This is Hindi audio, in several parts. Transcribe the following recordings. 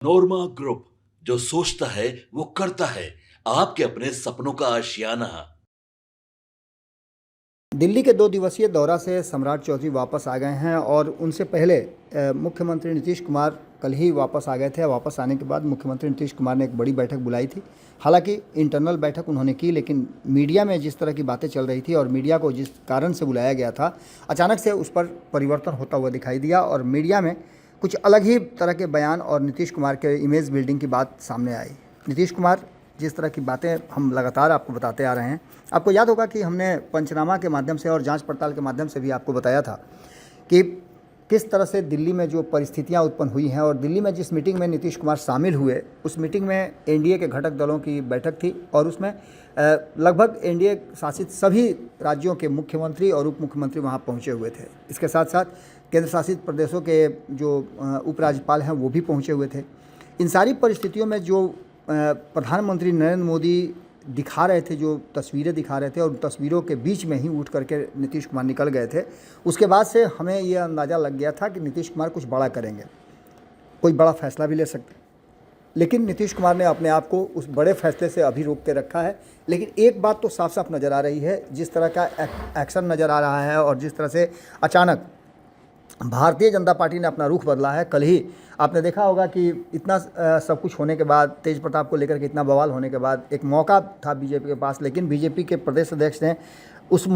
नोरमा ग्रुप, जो सोचता है वो करता है। आपके अपने सपनों का आशियाना। दिल्ली के 2 दिवसीय दौरा से सम्राट चौधरी वापस आ गए हैं और उनसे पहले मुख्यमंत्री नीतीश कुमार कल ही वापस आ गए थे। वापस आने के बाद मुख्यमंत्री नीतीश कुमार ने एक बड़ी बैठक बुलाई थी। हालांकि इंटरनल बैठक उन्होंने की, लेकिन मीडिया में जिस तरह की बातें चल रही थी और मीडिया को जिस कारण से बुलाया गया था, अचानक से उस पर परिवर्तन होता हुआ दिखाई दिया और मीडिया में कुछ अलग ही तरह के बयान और नीतीश कुमार के इमेज बिल्डिंग की बात सामने आई। नीतीश कुमार जिस तरह की बातें हम लगातार आपको बताते आ रहे हैं, आपको याद होगा कि हमने पंचनामा के माध्यम से और जांच पड़ताल के माध्यम से भी आपको बताया था कि किस तरह से दिल्ली में जो परिस्थितियां उत्पन्न हुई हैं और दिल्ली में जिस मीटिंग में नीतीश कुमार शामिल हुए, उस मीटिंग में एनडीए के घटक दलों की बैठक थी और उसमें लगभग एनडीए शासित सभी राज्यों के मुख्यमंत्री और उप मुख्यमंत्री वहां पहुंचे हुए थे। इसके साथ साथ केंद्र शासित प्रदेशों के जो उपराज्यपाल हैं वो भी पहुंचे हुए थे। इन सारी परिस्थितियों में जो प्रधानमंत्री नरेंद्र मोदी दिखा रहे थे, जो तस्वीरें दिखा रहे थे और उन तस्वीरों के बीच में ही उठ करके नीतीश कुमार निकल गए थे, उसके बाद से हमें ये अंदाज़ा लग गया था कि नीतीश कुमार कुछ बड़ा करेंगे, कोई बड़ा फैसला भी ले सकते हैं। लेकिन नीतीश कुमार ने अपने आप को उस बड़े फैसले से अभी रोक के रखा है। लेकिन एक बात तो साफ साफ नज़र आ रही है, जिस तरह का एक्शन नज़र आ रहा है और जिस तरह से अचानक भारतीय जनता पार्टी ने अपना रुख बदला है। कल ही आपने देखा होगा कि इतना सब कुछ होने के बाद, तेज प्रताप को लेकर के इतना बवाल होने के बाद एक मौका था बीजेपी के पास, लेकिन बीजेपी के प्रदेश अध्यक्ष ने उस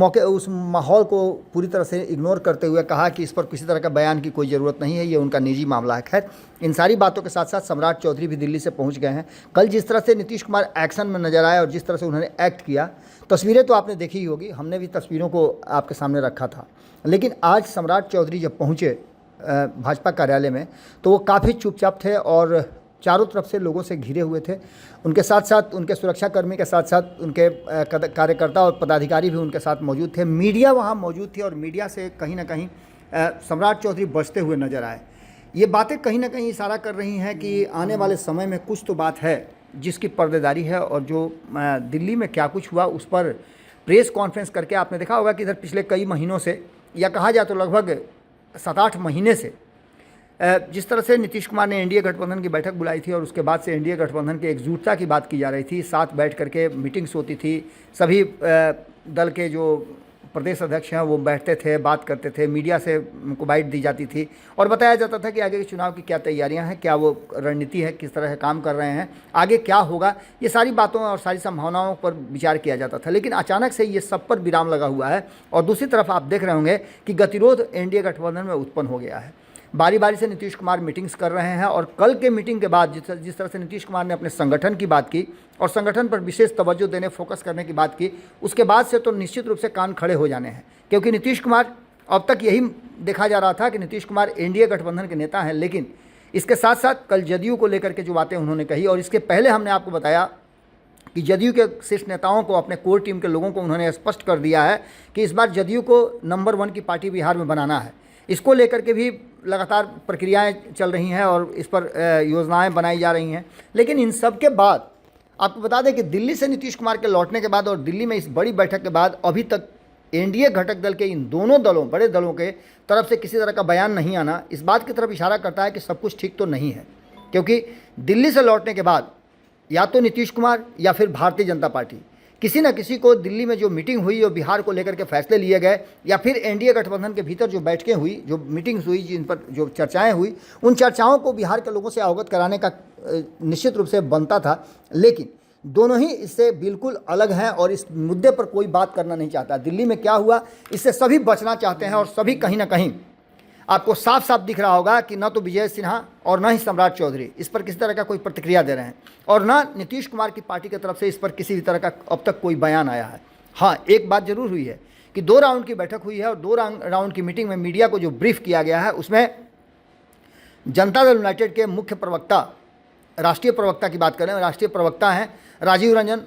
माहौल को पूरी तरह से इग्नोर करते हुए कहा कि इस पर किसी तरह का बयान की कोई ज़रूरत नहीं है, ये उनका निजी मामला है। खैर, इन सारी बातों के साथ साथ सम्राट चौधरी भी दिल्ली से पहुंच गए हैं। कल जिस तरह से नीतीश कुमार एक्शन में नजर आए और जिस तरह से उन्होंने एक्ट किया, तस्वीरें तो आपने देखी ही होगी, हमने भी तस्वीरों को आपके सामने रखा था। लेकिन आज सम्राट चौधरी जब पहुँचे भाजपा कार्यालय में, तो वो काफ़ी चुपचाप थे और चारों तरफ से लोगों से घिरे हुए थे। उनके साथ साथ उनके सुरक्षाकर्मी के साथ साथ उनके कार्यकर्ता और पदाधिकारी भी उनके साथ मौजूद थे। मीडिया वहाँ मौजूद थी और मीडिया से कहीं ना कहीं सम्राट चौधरी बचते हुए नजर आए। ये बातें कहीं ना कहीं इशारा कर रही हैं कि आने वाले समय में कुछ तो बात है जिसकी पर्देदारी है, और जो दिल्ली में क्या कुछ हुआ उस पर प्रेस कॉन्फ्रेंस करके आपने देखा होगा कि इधर पिछले कई महीनों से, या कहा जाए तो लगभग 7-8 महीने से, जिस तरह से नीतीश कुमार ने एनडीए गठबंधन की बैठक बुलाई थी और उसके बाद से एनडीए गठबंधन की एकजुटता की बात की जा रही थी, साथ बैठ करके मीटिंग्स होती थी, सभी दल के जो प्रदेश अध्यक्ष हैं वो बैठते थे, बात करते थे, मीडिया से उनको बाइट दी जाती थी और बताया जाता था कि आगे के चुनाव की क्या तैयारियां हैं, क्या वो रणनीति है, किस तरह काम कर रहे हैं, आगे क्या होगा, ये सारी बातों और सारी संभावनाओं पर विचार किया जाता था। लेकिन अचानक से ये सब पर विराम लगा हुआ है और दूसरी तरफ आप देख रहे होंगे कि गतिरोध एनडीए गठबंधन में उत्पन्न हो गया है। बारी बारी से नीतीश कुमार मीटिंग्स कर रहे हैं और कल के मीटिंग के बाद जिस तरह से नीतीश कुमार ने अपने संगठन की बात की और संगठन पर विशेष तवज्जो देने, फोकस करने की बात की, उसके बाद से तो निश्चित रूप से कान खड़े हो जाने हैं। क्योंकि नीतीश कुमार, अब तक यही देखा जा रहा था कि नीतीश कुमार एनडीए गठबंधन के नेता हैं, लेकिन इसके साथ साथ कल जदयू को लेकर के जो बातें उन्होंने कही, और इसके पहले हमने आपको बताया कि जदयू के शीर्ष नेताओं को, अपने कोर टीम के लोगों को उन्होंने स्पष्ट कर दिया है कि इस बार जदयू को नंबर 1 की पार्टी बिहार में बनाना है। इसको लेकर के भी लगातार प्रक्रियाएं चल रही हैं और इस पर योजनाएं बनाई जा रही हैं। लेकिन इन सब के बाद आपको बता दें कि दिल्ली से नीतीश कुमार के लौटने के बाद और दिल्ली में इस बड़ी बैठक के बाद अभी तक एनडीए घटक दल के इन दोनों दलों, बड़े दलों के तरफ से किसी तरह का बयान नहीं आना इस बात की तरफ इशारा करता है कि सब कुछ ठीक तो नहीं है। क्योंकि दिल्ली से लौटने के बाद या तो नीतीश कुमार या फिर भारतीय जनता पार्टी, किसी न किसी को दिल्ली में जो मीटिंग हुई और बिहार को लेकर के फैसले लिए गए, या फिर एनडीए गठबंधन के भीतर जो बैठकें हुई, जो मीटिंग्स हुई, जिन पर जो चर्चाएं हुई, उन चर्चाओं को बिहार के लोगों से अवगत कराने का निश्चित रूप से बनता था। लेकिन दोनों ही इससे बिल्कुल अलग हैं और इस मुद्दे पर कोई बात करना नहीं चाहता। दिल्ली में क्या हुआ इससे सभी बचना चाहते हैं और सभी कहीं ना कहीं आपको साफ साफ दिख रहा होगा कि न तो विजय सिन्हा और न ही सम्राट चौधरी इस पर किसी तरह का कोई प्रतिक्रिया दे रहे हैं और न नीतीश कुमार की पार्टी की तरफ से इस पर किसी भी तरह का अब तक कोई बयान आया है। हाँ, एक बात जरूर हुई है कि 2 राउंड की बैठक हुई है और 2 राउंड की मीटिंग में मीडिया को जो ब्रीफ किया गया है उसमें जनता दल यूनाइटेड के मुख्य प्रवक्ता, राष्ट्रीय प्रवक्ता की बात करें, राष्ट्रीय प्रवक्ता हैं राजीव रंजन,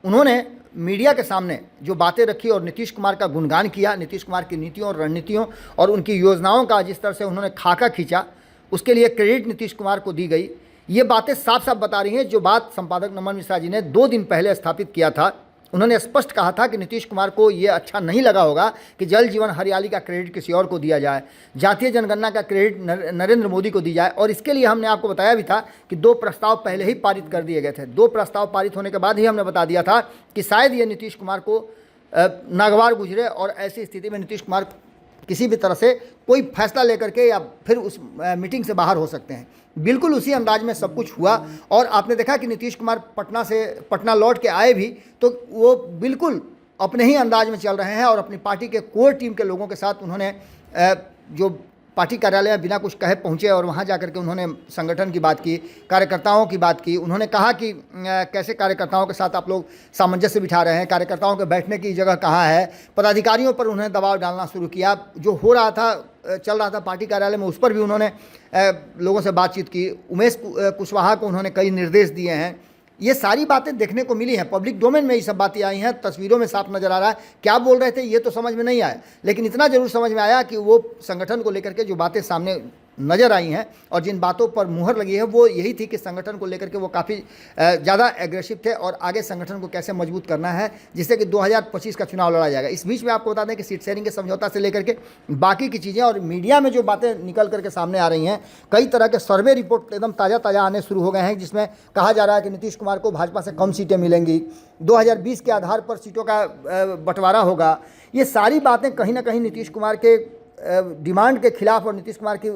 उन्होंने मीडिया के सामने जो बातें रखी और नीतीश कुमार का गुणगान किया, नीतीश कुमार की नीतियों और रणनीतियों और उनकी योजनाओं का जिस तरह से उन्होंने खाका खींचा, उसके लिए क्रेडिट नीतीश कुमार को दी गई। ये बातें साफ साफ बता रही हैं जो बात संपादक नमन मिश्रा जी ने 2 दिन पहले स्थापित किया था उन्होंने स्पष्ट कहा था कि नीतीश कुमार को ये अच्छा नहीं लगा होगा कि जल जीवन हरियाली का क्रेडिट किसी और को दिया जाए, जातीय जनगणना का क्रेडिट नरेंद्र मोदी को दी जाए। और इसके लिए हमने आपको बताया भी था कि 2 प्रस्ताव पहले ही पारित कर दिए गए थे। 2 प्रस्ताव पारित होने के बाद ही हमने बता दिया था कि शायद ये नीतीश कुमार को नागवार गुजरे और ऐसी स्थिति में नीतीश कुमार किसी भी तरह से कोई फैसला लेकर के या फिर उस मीटिंग से बाहर हो सकते हैं। बिल्कुल उसी अंदाज में सब कुछ हुआ और आपने देखा कि नीतीश कुमार पटना लौट के आए भी तो वो बिल्कुल अपने ही अंदाज में चल रहे हैं और अपनी पार्टी के कोर टीम के लोगों के साथ उन्होंने जो पार्टी कार्यालय में बिना कुछ कहे पहुंचे और वहां जाकर के उन्होंने संगठन की बात की, कार्यकर्ताओं की बात की। उन्होंने कहा कि कैसे कार्यकर्ताओं के साथ आप लोग सामंजस्य बिठा रहे हैं, कार्यकर्ताओं के बैठने की जगह कहाँ है। पदाधिकारियों पर उन्होंने दबाव डालना शुरू किया, जो हो रहा था चल रहा था पार्टी कार्यालय में उस पर भी उन्होंने लोगों से बातचीत की। उमेश कुशवाहा को उन्होंने कई निर्देश दिए हैं। ये सारी बातें देखने को मिली हैं, पब्लिक डोमेन में ये सब बातें आई हैं, तस्वीरों में साफ नज़र आ रहा है। क्या बोल रहे थे ये तो समझ में नहीं आया, लेकिन इतना जरूर समझ में आया कि वो संगठन को लेकर के जो बातें सामने नज़र आई हैं और जिन बातों पर मुहर लगी है वो यही थी कि संगठन को लेकर के वो काफ़ी ज़्यादा एग्रेसिव थे और आगे संगठन को कैसे मजबूत करना है जिससे कि 2025 का चुनाव लड़ा जाएगा। इस बीच में आपको बता दें कि सीट शेयरिंग के समझौता से लेकर के बाकी की चीज़ें और मीडिया में जो बातें निकल करके सामने आ रही हैं, कई तरह के सर्वे रिपोर्ट एकदम ताज़ा आने शुरू हो गए हैं जिसमें कहा जा रहा है कि नीतीश कुमार को भाजपा से कम सीटें मिलेंगी, 2020 के आधार पर सीटों का बंटवारा होगा। ये सारी बातें कहीं ना कहीं नीतीश कुमार के डिमांड के खिलाफ और नीतीश कुमार की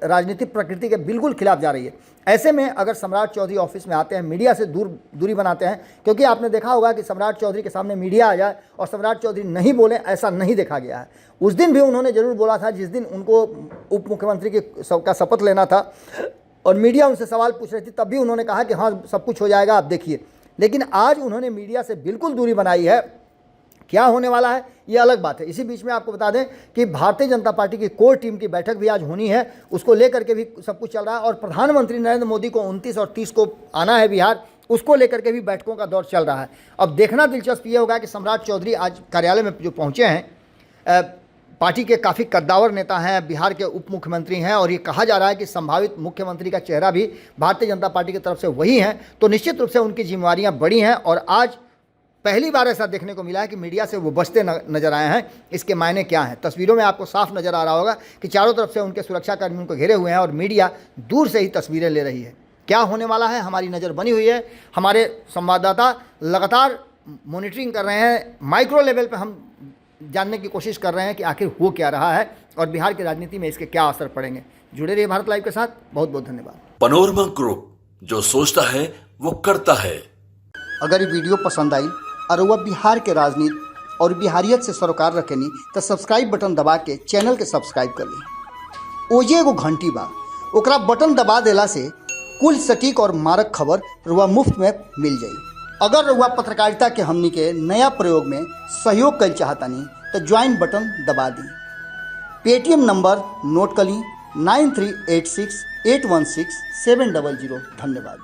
राजनीतिक प्रकृति के बिल्कुल खिलाफ जा रही है। ऐसे में अगर सम्राट चौधरी ऑफिस में आते हैं, मीडिया से दूरी बनाते हैं, क्योंकि आपने देखा होगा कि सम्राट चौधरी के सामने मीडिया आ जाए और सम्राट चौधरी नहीं बोले, ऐसा नहीं देखा गया है। उस दिन भी उन्होंने ज़रूर बोला था जिस दिन उनको उप मुख्यमंत्री का शपथ लेना था और मीडिया उनसे सवाल पूछ रही थी, तब भी उन्होंने कहा कि हाँ सब कुछ हो जाएगा आप देखिए। लेकिन आज उन्होंने मीडिया से बिल्कुल दूरी बनाई है। क्या होने वाला है ये अलग बात है। इसी बीच में आपको बता दें कि भारतीय जनता पार्टी की कोर टीम की बैठक भी आज होनी है, उसको लेकर के भी सब कुछ चल रहा है और प्रधानमंत्री नरेंद्र मोदी को 29 और 30 को आना है बिहार, उसको लेकर के भी बैठकों का दौर चल रहा है। अब देखना दिलचस्प ये होगा कि सम्राट चौधरी आज कार्यालय में जो पहुँचे हैं, पार्टी के काफ़ी कद्दावर नेता हैं, बिहार के उप मुख्यमंत्री हैं और ये कहा जा रहा है कि संभावित मुख्यमंत्री का चेहरा भी भारतीय जनता पार्टी की तरफ से वही हैं, तो निश्चित रूप से उनकी जिम्मेवारियाँ बड़ी हैं और आज पहली बार ऐसा देखने को मिला है कि मीडिया से वो बचते नजर आए हैं। इसके मायने क्या हैं? तस्वीरों में आपको साफ नज़र आ रहा होगा कि चारों तरफ से उनके सुरक्षाकर्मी उनको घेरे हुए हैं और मीडिया दूर से ही तस्वीरें ले रही है। क्या होने वाला है हमारी नज़र बनी हुई है। हमारे संवाददाता लगातार मॉनिटरिंग कर रहे हैं, माइक्रो लेवल पर हम जानने की कोशिश कर रहे हैं कि आखिर हो क्या रहा है और बिहार की राजनीति में इसके क्या असर पड़ेंगे। जुड़े रहिए भारत लाइव के साथ। बहुत बहुत धन्यवाद। पनोरमा ग्रुप, जो सोचता है वो करता है। अगर ये वीडियो पसंद आई और वह बिहार के राजनीति और बिहारियत से सरोकार रखेनी तो सब्सक्राइब बटन दबा के चैनल के सब्सक्राइब कर ली। ओजे एगो घंटी बा, ओकरा बटन दबा देला से कुल सटीक और मारक खबर रुआ मुफ्त में मिल जाई। अगर रुआ पत्रकारिता के हमनी के नया प्रयोग में सहयोग कर चाहतानी तो ज्वाइन बटन दबा दी। पेटीएम नंबर नोट कर ली 9386816700। धन्यवाद।